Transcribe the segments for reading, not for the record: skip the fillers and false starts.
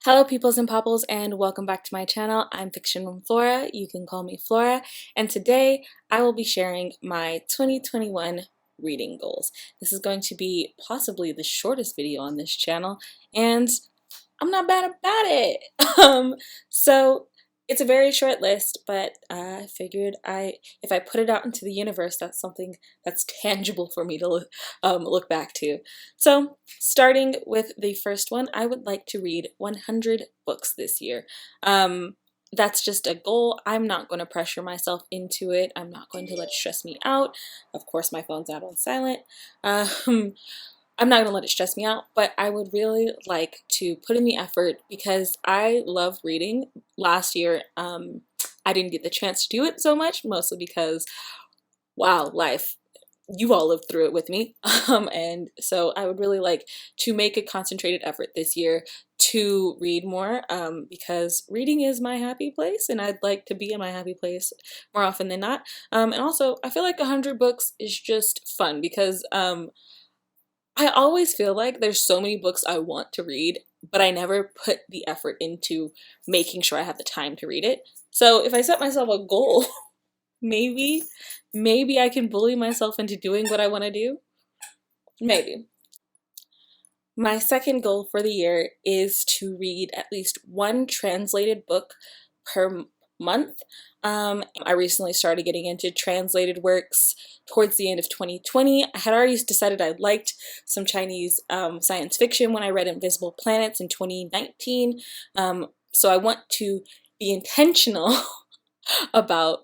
Hello peoples and popples, and welcome back to my channel. I'm Fiction from Flora. You can call me Flora, and today I will be sharing my 2021 reading goals. This is going to be possibly the shortest video on this channel, and I'm not bad about it. So it's a very short list, but I figured if I put it out into the universe, that's something that's tangible for me to look back to. So starting with the first one, I would like to read 100 books this year. That's just a goal. I'm not going to pressure myself into it. I'm not going to let it stress me out. Of course, my phone's out on silent. I'm not gonna let it stress me out, but I would really like to put in the effort because I love reading. Last year, I didn't get the chance to do it so much, mostly because, wow, life. You all lived through it with me. And so I would really like to make a concentrated effort this year to read more because reading is my happy place and I'd like to be in my happy place more often than not. And also, I feel like 100 books is just fun because I always feel like there's so many books I want to read, but I never put the effort into making sure I have the time to read it. So if I set myself a goal, maybe I can bully myself into doing what I want to do. Maybe. My second goal for the year is to read at least one translated book per month. I recently started getting into translated works towards the end of 2020. I had already decided I liked some Chinese science fiction when I read Invisible Planets in 2019. So I want to be intentional about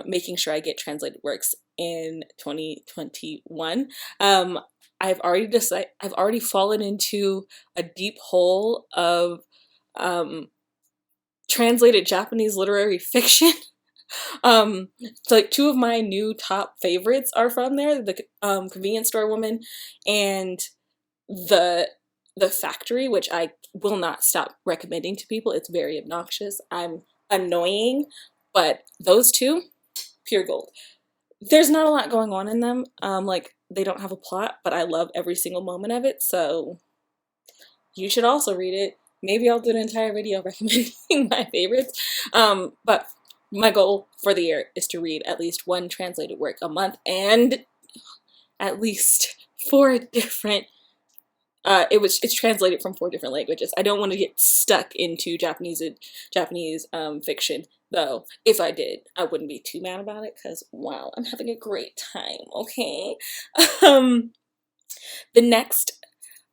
making sure I get translated works in 2021. I've already fallen into a deep hole of translated Japanese literary fiction. So like two of my new top favorites are from there, the Convenience Store Woman and the Factory, which I will not stop recommending to people. It's very obnoxious. I'm annoying, but those two, pure gold. There's not a lot going on in them. Like they don't have a plot, but I love every single moment of it. So you should also read it. Maybe I'll do an entire video recommending my favorites. But my goal for the year is to read at least one translated work a month and at least 4 different it's translated from 4 different languages. I don't want to get stuck into Japanese fiction, though. If I did, I wouldn't be too mad about it because, wow, I'm having a great time, okay? The next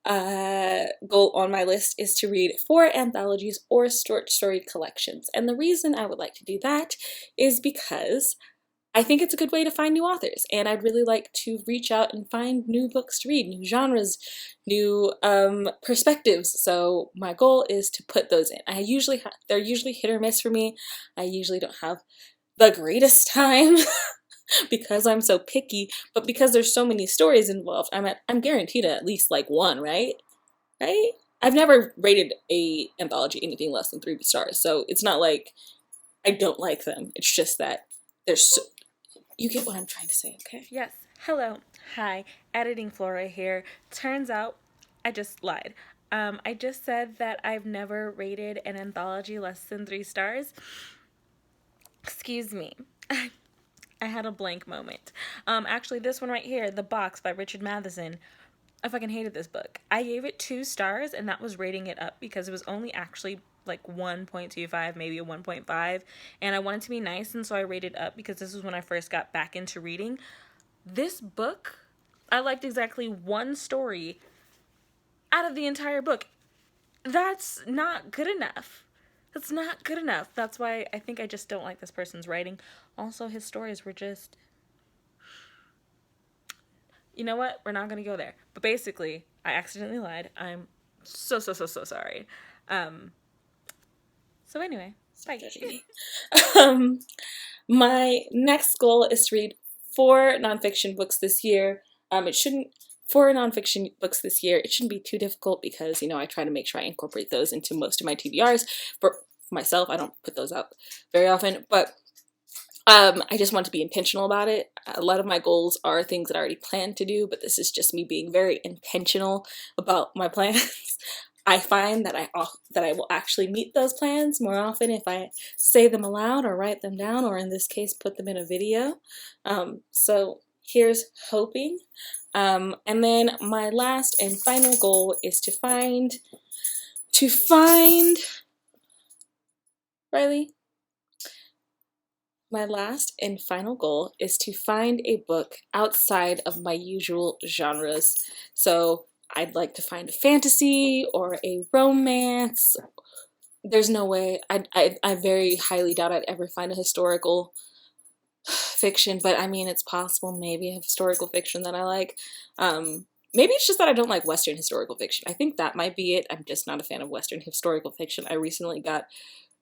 goal on my list is to read 4 anthologies or short story collections. And the reason I would like to do that is because I think it's a good way to find new authors, and I'd really like to reach out and find new books to read, new genres, new perspectives. So my goal is to put those in. They're usually hit or miss for me. I usually don't have the greatest time because I'm so picky, but because there's so many stories involved, I'm guaranteed at least like one, right? Right? I've never rated a anthology anything less than 3 stars, so it's not like I don't like them. It's just that there's so, you get what I'm trying to say, okay? Yes. Hello. Hi. Editing Flora here. Turns out I just lied. I just said that I've never rated an anthology less than 3 stars. Excuse me. I had a blank moment. Actually, this one right here, The Box by Richard Matheson. I fucking hated this book. I gave it 2 stars, and that was rating it up because it was only actually like 1.25, maybe a 1.5, and I wanted to be nice, and so I rated up because this was when I first got back into reading. This book, I liked exactly 1 story out of the entire book. That's not good enough. That's not good enough. That's why I think I just don't like this person's writing. Also, his stories were just. You know what? We're not going to go there. But basically, I accidentally lied. I'm so sorry. So anyway, bye. um, my next goal is to read 4 nonfiction books this year. It shouldn't 4 nonfiction books this year. It shouldn't be too difficult because I try to make sure I incorporate those into most of my TBRs. For myself, I don't put those out very often, but I just want to be intentional about it. A lot of my goals are things that I already planned to do, but this is just me being very intentional about my plans. I find that I will actually meet those plans more often if I say them aloud or write them down, or in this case put them in a video. So here's hoping. And then my last and final goal is to find Riley. My last and final goal is to find a book outside of my usual genres. So I'd like to find a fantasy or a romance. There's no way, I very highly doubt I'd ever find a historical fiction, but I mean, it's possible. Maybe a historical fiction that I like. Maybe it's just that I don't like Western historical fiction. I think that might be it. I'm just not a fan of Western historical fiction. I recently got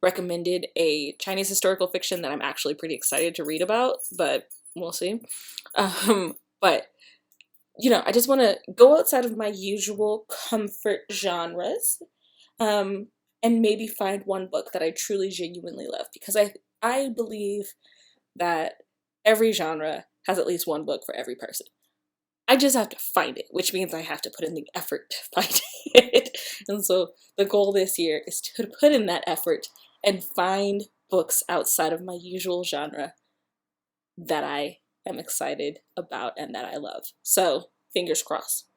recommended a Chinese historical fiction that I'm actually pretty excited to read about, but we'll see. But you know, I just want to go outside of my usual comfort genres, and maybe find one book that I truly genuinely love, because I believe that every genre has at least one book for every person. I just have to find it, which means I have to put in the effort to find it. And so the goal this year is to put in that effort and find books outside of my usual genre that I am excited about and that I love. So fingers crossed.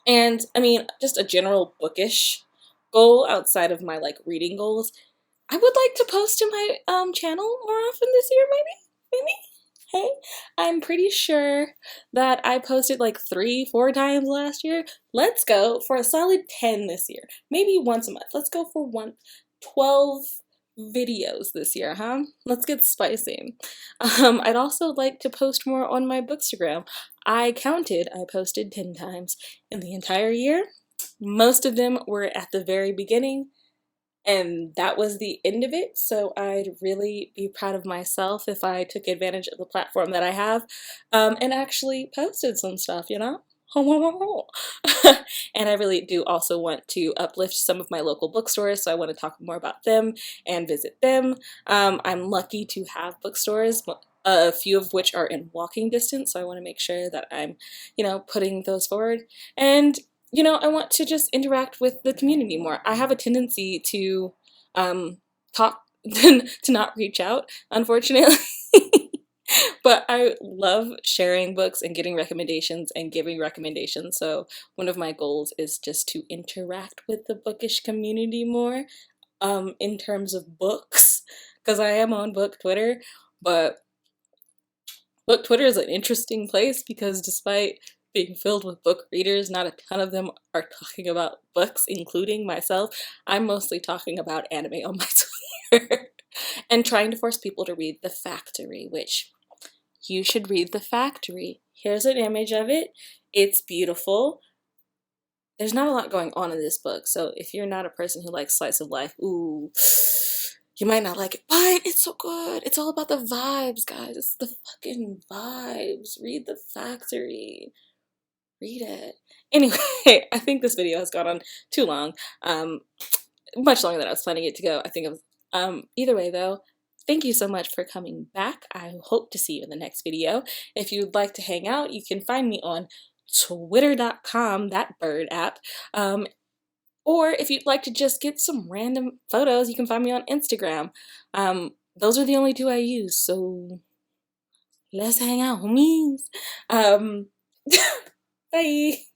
And I mean, just a general bookish goal outside of my like reading goals, I would like to post to my channel more often this year, maybe. Hey, I'm pretty sure that I posted like 3-4 times last year. Let's go for a solid 10 this year. Maybe once a month. Let's go for 12 videos this year, huh? Let's get spicy. I'd also like to post more on my Bookstagram. I counted, I posted 10 times in the entire year. Most of them were at the very beginning, and that was the end of it. So I'd really be proud of myself if I took advantage of the platform that I have, and actually posted some stuff, you know? And I really do also want to uplift some of my local bookstores, so I want to talk more about them and visit them. I'm lucky to have bookstores, a few of which are in walking distance, so I want to make sure that I'm, you know, putting those forward. And you know, I want to just interact with the community more. I have a tendency to talk, to not reach out, unfortunately. But I love sharing books and getting recommendations and giving recommendations. So one of my goals is just to interact with the bookish community more, in terms of books, because I am on book Twitter, but book Twitter is an interesting place because despite being filled with book readers, not a ton of them are talking about books, including myself. I'm mostly talking about anime on my Twitter and trying to force people to read The Factory, which you should read The Factory. Here's an image of it. It's beautiful. There's not a lot going on in this book, so if you're not a person who likes slice of life, ooh, you might not like it, but it's so good. It's all about the vibes, guys. It's the fucking vibes. Read The Factory. Read it. Anyway, I think this video has gone on too long. Much longer than I was planning it to go. I think it was, either way though, thank you so much for coming back. I hope to see you in the next video. If you'd like to hang out, you can find me on twitter.com, that bird app. Or if you'd like to just get some random photos, you can find me on Instagram. Those are the only two I use, so let's hang out, homies. Bye.